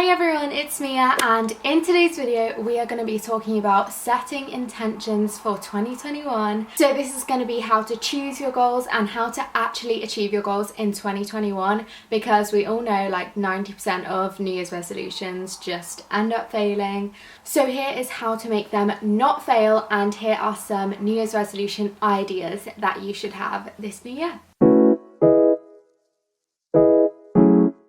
Hey everyone, it's Mia, and in today's video we are going to be talking about setting intentions for 2021. So this is going to be how to choose your goals and how to actually achieve your goals in 2021, because we all know like 90% of New Year's resolutions just end up failing. So here is how to make them not fail, and here are some New Year's resolution ideas that you should have this new year.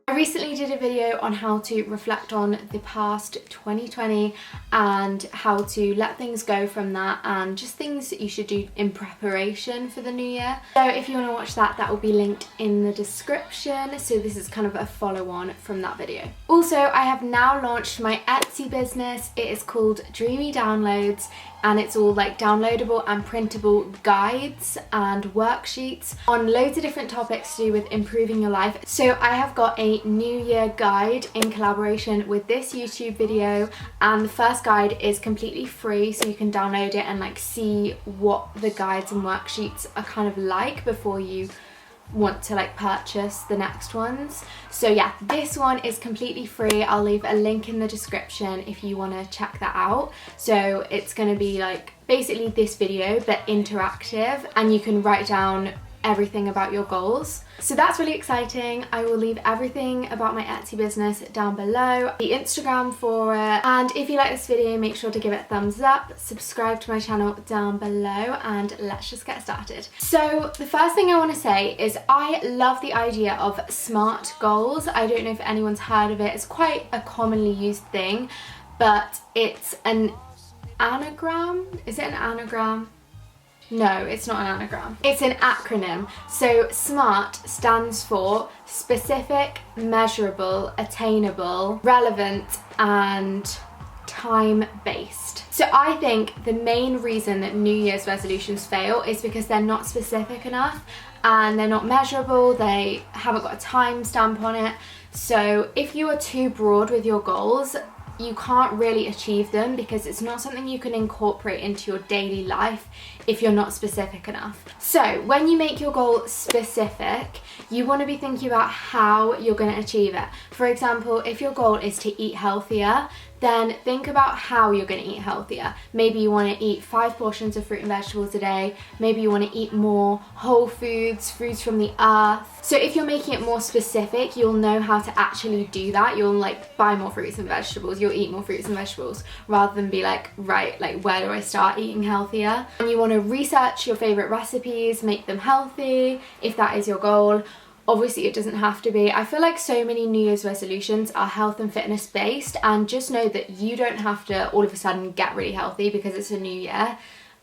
I recently did a video on how to reflect on the past 2020 and how to let things go from that, and just things that you should do in preparation for the new year. So if you want to watch that, that will be linked in the description. So this is kind of a follow-on from that video. Also, I have now launched my Etsy business. It is called Dreamy Downloads, and it's all like downloadable and printable guides and worksheets on loads of different topics to do with improving your life. So I have got a New Year guide in collaboration with this YouTube video, and the first guide is completely free, so you can download it and like see what the guides and worksheets are kind of like before you want to like purchase the next ones. So yeah, this one is completely free. I'll leave a link in the description if you want to check that out. So it's going to be like basically this video but interactive, and you can write down everything about your goals. So that's really exciting. I will leave everything about my Etsy business down below, the Instagram for it, and if you like this video, make sure to give it a thumbs up, subscribe to my channel down below, and let's just get started. So the first thing I want to say is I love the idea of SMART goals. I don't know if anyone's heard of it. It's quite a commonly used thing, but it's an anagram. Is it an anagram? No, it's not an anagram. It's an acronym. So SMART stands for specific, measurable, attainable, relevant, and time-based. So I think the main reason that New Year's resolutions fail is because they're not specific enough and they're not measurable. They haven't got a time stamp on it. So if you are too broad with your goals, you can't really achieve them, because it's not something you can incorporate into your daily life if you're not specific enough. So when you make your goal specific, you want to be thinking about how you're going to achieve it. For example, if your goal is to eat healthier, then think about how you're going to eat healthier. Maybe you want to eat 5 portions of fruit and vegetables a day. Maybe you want to eat more whole foods, foods from the earth. So if you're making it more specific, you'll know how to actually do that. You'll like buy more fruits and vegetables. You'll eat more fruits and vegetables, rather than be like, right, like where do I start eating healthier? And you want to research your favorite recipes, make them healthy, if that is your goal. Obviously it doesn't have to be. I feel like so many New Year's resolutions are health and fitness based, and just know that you don't have to all of a sudden get really healthy because it's a new year,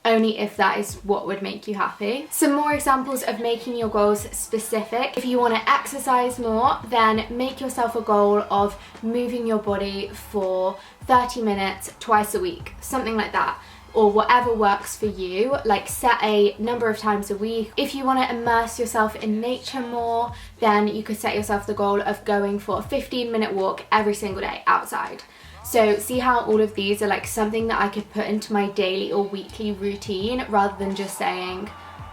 only if that is what would make you happy. Some more examples of making your goals specific. If you want to exercise more, then make yourself a goal of moving your body for 30 minutes twice a week, something like that. Or whatever works for you, like set a number of times a week. If you want to immerse yourself in nature more, then you could set yourself the goal of going for a 15-minute walk every single day outside. So see how all of these are like something that I could put into my daily or weekly routine, rather than just saying,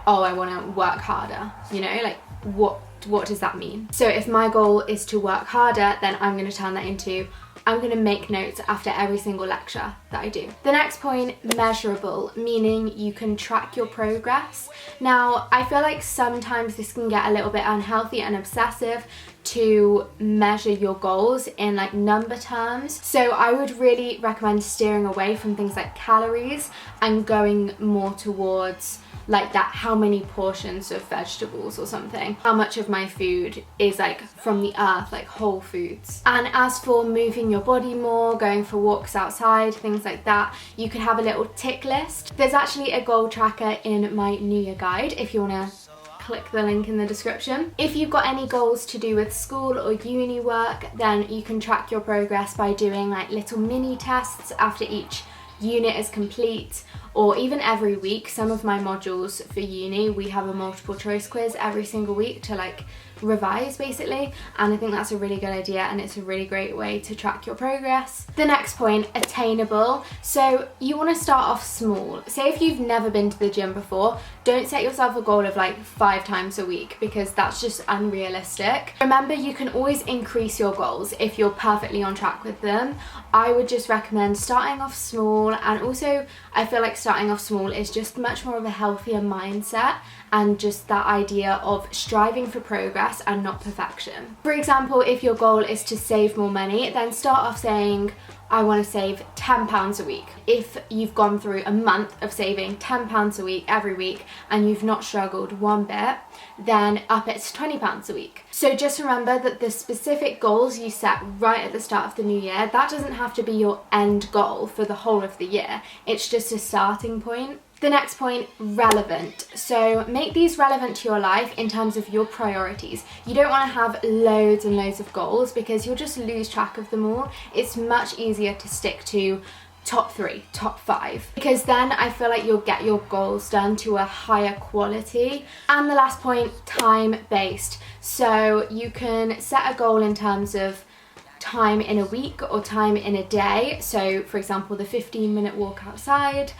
oh, I want to work harder, you know, like what does that mean? So if my goal is to work harder, then I'm going to turn that into, I'm going to make notes after every single lecture that I do. The next point, measurable, meaning you can track your progress. Now, I feel like sometimes this can get a little bit unhealthy and obsessive to measure your goals in like number terms. So I would really recommend steering away from things like calories and going more towards like that, how many portions of vegetables or something, how much of my food is like from the earth, like whole foods. And as for moving your body more, going for walks outside, things like that, you could have a little tick list. There's actually a goal tracker in my New Year guide if you want to click the link in the description. If you've got any goals to do with school or uni work, then you can track your progress by doing like little mini tests after each unit is complete, or even every week. Some of my modules for uni, we have a multiple choice quiz every single week to like revise basically, and I think that's a really good idea, and it's a really great way to track your progress. The next point, attainable. So you want to start off small. Say if you've never been to the gym before, don't set yourself a goal of like 5 times a week, because that's just unrealistic. Remember, you can always increase your goals if you're perfectly on track with them. I would just recommend starting off small, and also I feel like starting off small is just much more of a healthier mindset, and just that idea of striving for progress and not perfection. For example, if your goal is to save more money, then start off saying, I want to save £10 a week. If you've gone through a month of saving £10 a week every week and you've not struggled one bit, then up it to £20 a week. So just remember that the specific goals you set right at the start of the new year, that doesn't have to be your end goal for the whole of the year. It's just a starting point. The next point, relevant. So make these relevant to your life in terms of your priorities. You don't want to have loads and loads of goals, because you'll just lose track of them all. It's much easier to stick to top 3, top 5, because then I feel like you'll get your goals done to a higher quality. And the last point, time-based. So you can set a goal in terms of time in a week or time in a day. So for example, the 15-minute walk outside.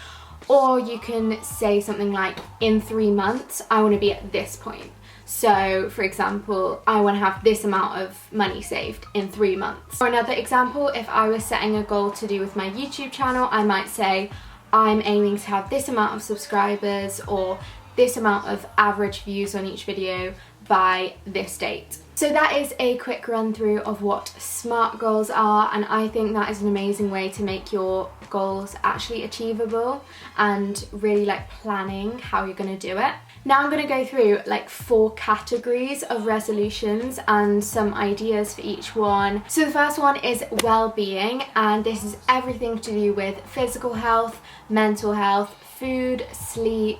Or you can say something like, in 3 months, I want to be at this point. So for example, I want to have this amount of money saved in 3 months. Or another example, if I was setting a goal to do with my YouTube channel, I might say, I'm aiming to have this amount of subscribers or this amount of average views on each video by this date. So that is a quick run through of what SMART goals are, and I think that is an amazing way to make your goals actually achievable and really like planning how you're going to do it. Now I'm going to go through like 4 categories of resolutions and some ideas for each one. So the first one is well-being, and this is everything to do with physical health, mental health, food, sleep,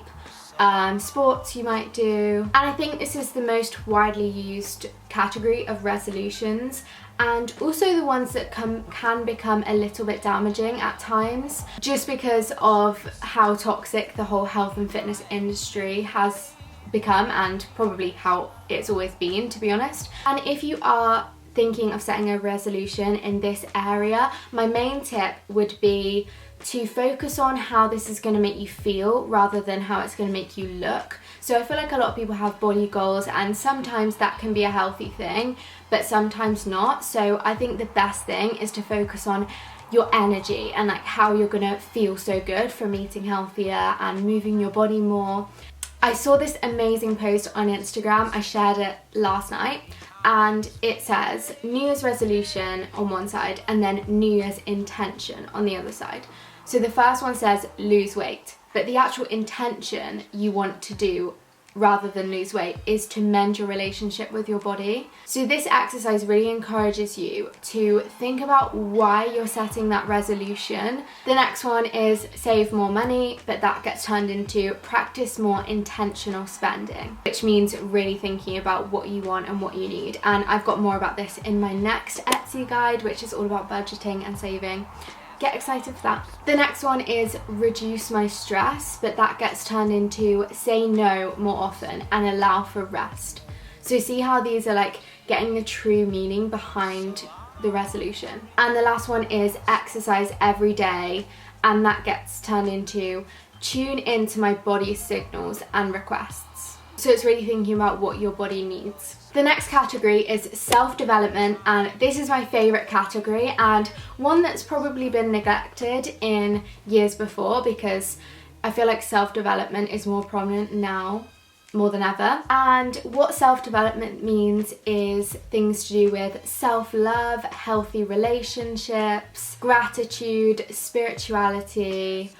sports you might do. And I think this is the most widely used category of resolutions, and also the ones that can become a little bit damaging at times, just because of how toxic the whole health and fitness industry has become, and probably how it's always been, to be honest. And if you are thinking of setting a resolution in this area, my main tip would be to focus on how this is going to make you feel rather than how it's going to make you look. So I feel like a lot of people have body goals, and sometimes that can be a healthy thing, but sometimes not. So I think the best thing is to focus on your energy and like how you're going to feel so good from eating healthier and moving your body more. I saw this amazing post on Instagram, I shared it last night, and it says New Year's resolution on one side and then New Year's intention on the other side. So the first one says lose weight, but the actual intention you want to do rather than lose weight is to mend your relationship with your body. So this exercise really encourages you to think about why you're setting that resolution. The next one is save more money, but that gets turned into practice more intentional spending, which means really thinking about what you want and what you need. And I've got more about this in my next Etsy guide, which is all about budgeting and saving. Get excited for that. The next one is reduce my stress, but that gets turned into say no more often and allow for rest. So see how these are like getting the true meaning behind the resolution. And the last one is exercise every day, and that gets turned into tune into my body's signals and requests. So it's really thinking about what your body needs. The next category is self-development, and this is my favourite category and one that's probably been neglected in years before, because I feel like self-development is more prominent now more than ever. And what self-development means is things to do with self-love, healthy relationships, gratitude, spirituality,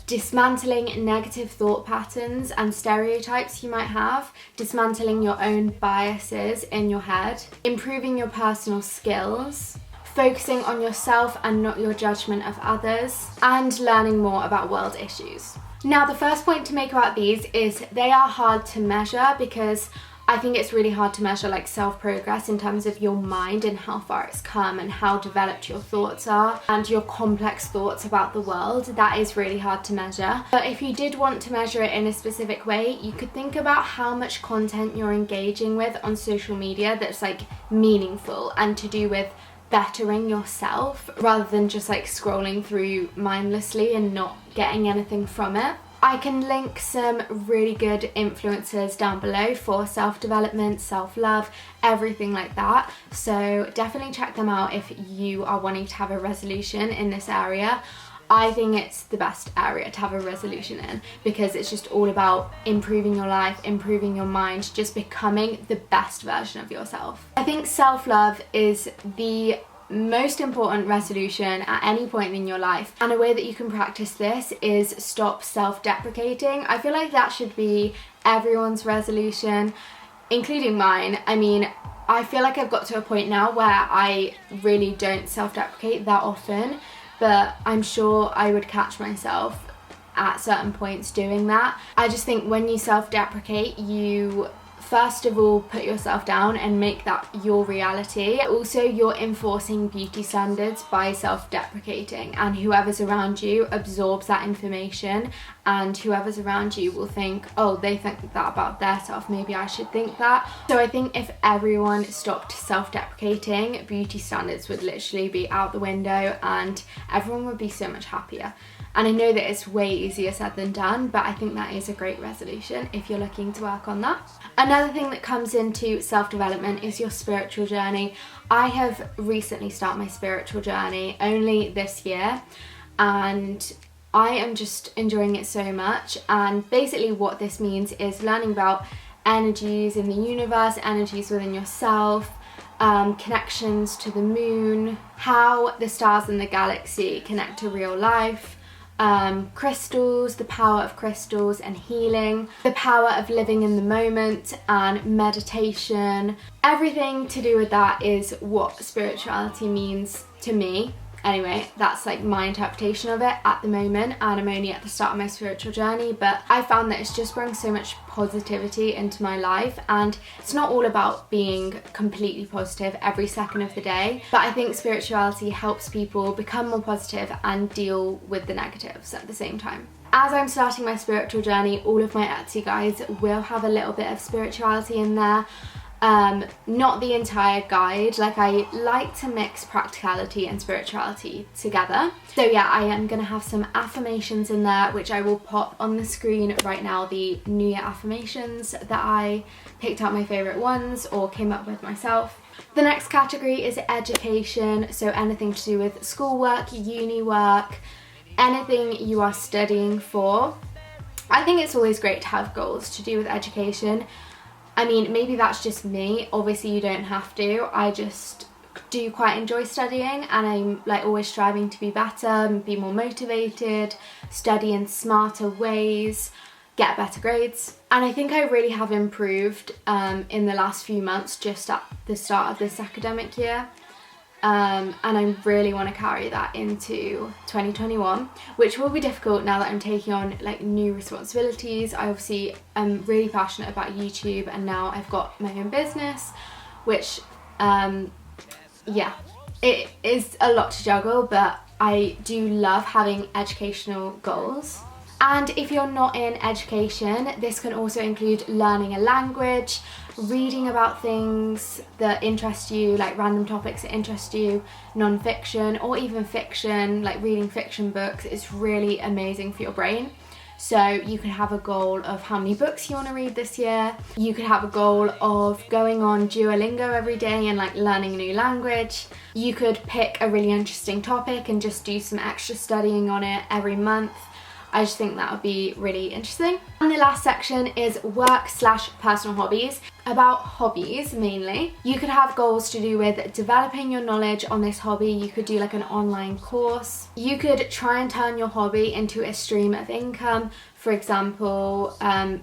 dismantling negative thought patterns and stereotypes you might have, dismantling your own biases in your head, improving your personal skills, focusing on yourself and not your judgment of others, and learning more about world issues. Now, the first point to make about these is they are hard to measure, because I think it's really hard to measure like self-progress in terms of your mind and how far it's come and how developed your thoughts are and your complex thoughts about the world. That is really hard to measure. But if you did want to measure it in a specific way, you could think about how much content you're engaging with on social media that's like meaningful and to do with bettering yourself, rather than just like scrolling through mindlessly and not getting anything from it. I can link some really good influencers down below for self-development, self-love, everything like that. So definitely check them out if you are wanting to have a resolution in this area. I think it's the best area to have a resolution in because it's just all about improving your life, improving your mind, just becoming the best version of yourself. I think self-love is the most important resolution at any point in your life, and a way that you can practice this is stop self-deprecating. I feel like that should be everyone's resolution, including mine. I mean, I feel like I've got to a point now where I really don't self-deprecate that often, but I'm sure I would catch myself at certain points doing that. I just think when you self-deprecate, you first of all put yourself down and make that your reality. Also, you're enforcing beauty standards by self-deprecating, and whoever's around you absorbs that information, and whoever's around you will think, oh, they think that about their self, maybe I should think that. So I think if everyone stopped self-deprecating, beauty standards would literally be out the window and everyone would be so much happier. And I know that it's way easier said than done, but I think that is a great resolution if you're looking to work on that. Another thing that comes into self-development is your spiritual journey. I have recently started my spiritual journey only this year, and I am just enjoying it so much. And basically what this means is learning about energies in the universe, energies within yourself, connections to the moon, how the stars in the galaxy connect to real life, crystals, the power of crystals and healing, the power of living in the moment and meditation. Everything to do with that is what spirituality means to me. Anyway, that's like my interpretation of it at the moment, and I'm only at the start of my spiritual journey, but I found that it's just brought so much positivity into my life. And it's not all about being completely positive every second of the day, but I think spirituality helps people become more positive and deal with the negatives at the same time. As I'm starting my spiritual journey, all of my Etsy guides will have a little bit of spirituality in there. Not the entire guide. Like, I like to mix practicality and spirituality together. So yeah, I am gonna have some affirmations in there, which I will pop on the screen right now, the New Year affirmations that I picked out my favorite ones or came up with myself. The next category is education, so anything to do with schoolwork, uni work, anything you are studying for. I think it's always great to have goals to do with education. I mean, maybe that's just me. Obviously, you don't have to. I just do quite enjoy studying, and I'm like always striving to be better and be more motivated, study in smarter ways, get better grades. And I think I really have improved in the last few months, just at the start of this academic year. And I really want to carry that into 2021, which will be difficult now that I'm taking on like new responsibilities. I obviously am really passionate about YouTube, and now I've got my own business, which yeah, it is a lot to juggle, but I do love having educational goals. And if you're not in education, this can also include learning a language, reading about things that interest you, like random topics that interest you, non-fiction or even fiction, like reading fiction books is really amazing for your brain. So you could have a goal of how many books you want to read this year. You could have a goal of going on Duolingo every day and like learning a new language. You could pick a really interesting topic and just do some extra studying on it every month. I just think that would be really interesting. And the last section is work/personal hobbies. About hobbies mainly. You could have goals to do with developing your knowledge on this hobby. You could do like an online course. You could try and turn your hobby into a stream of income. For example,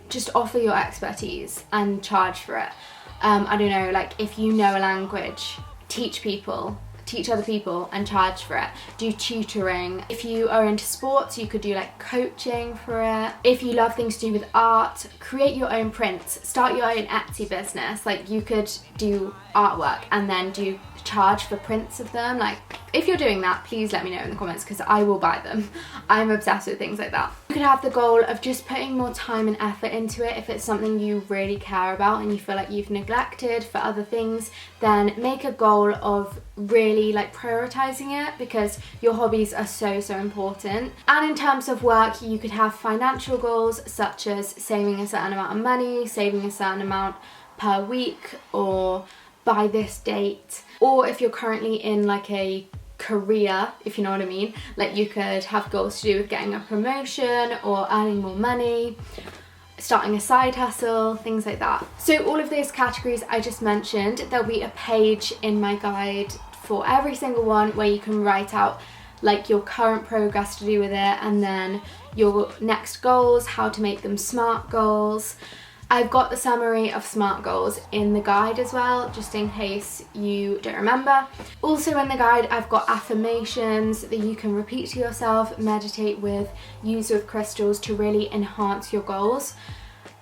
just offer your expertise and charge for it. I don't know, like if you know a language, teach people teach other people and charge for it. Do tutoring. If you are into sports, you could do like coaching for it. If you love things to do with art, create your own prints. Start your own Etsy business. Like you could do artwork and then charge for prints of them. Like if you're doing that, please let me know in the comments because I will buy them. I'm obsessed with things like that. You could have the goal of just putting more time and effort into it. If it's something you really care about and you feel like you've neglected for other things, then make a goal of really like prioritizing it, because your hobbies are so important. And in terms of work, you could have financial goals such as saving a certain amount of money, saving a certain amount per week, or by this date. Or if you're currently in like a career, if you know what I mean, like you could have goals to do with getting a promotion or earning more money, starting a side hustle, things like that. So all of those categories I just mentioned, there'll be a page in my guide for every single one where you can write out like your current progress to do with it, and then your next goals, how to make them SMART goals. I've got the summary of SMART goals in the guide as well, just in case you don't remember. Also in the guide, I've got affirmations that you can repeat to yourself, meditate with, use with crystals to really enhance your goals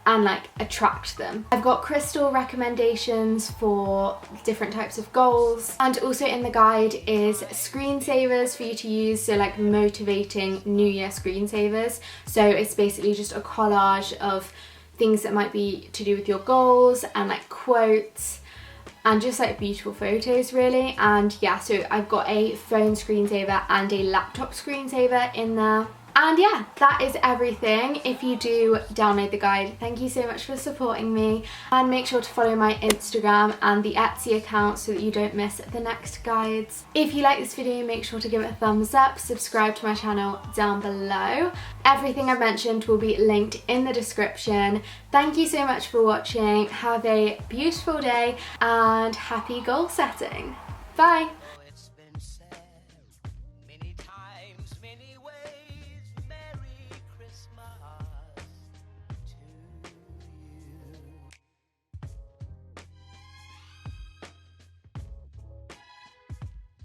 and like attract them. I've got crystal recommendations for different types of goals, and also in the guide is screensavers for you to use, so like motivating New Year screensavers. So it's basically just a collage of things that might be to do with your goals and like quotes and just like beautiful photos really. And yeah, so I've got a phone screensaver and a laptop screensaver in there. And yeah, that is everything. If you do download the guide, thank you so much for supporting me, and make sure to follow my Instagram and the Etsy account so that you don't miss the next guides. If you like this video, make sure to give it a thumbs up, subscribe to my channel down below. Everything I've mentioned will be linked in the description. Thank you so much for watching. Have a beautiful day and happy goal setting. Bye!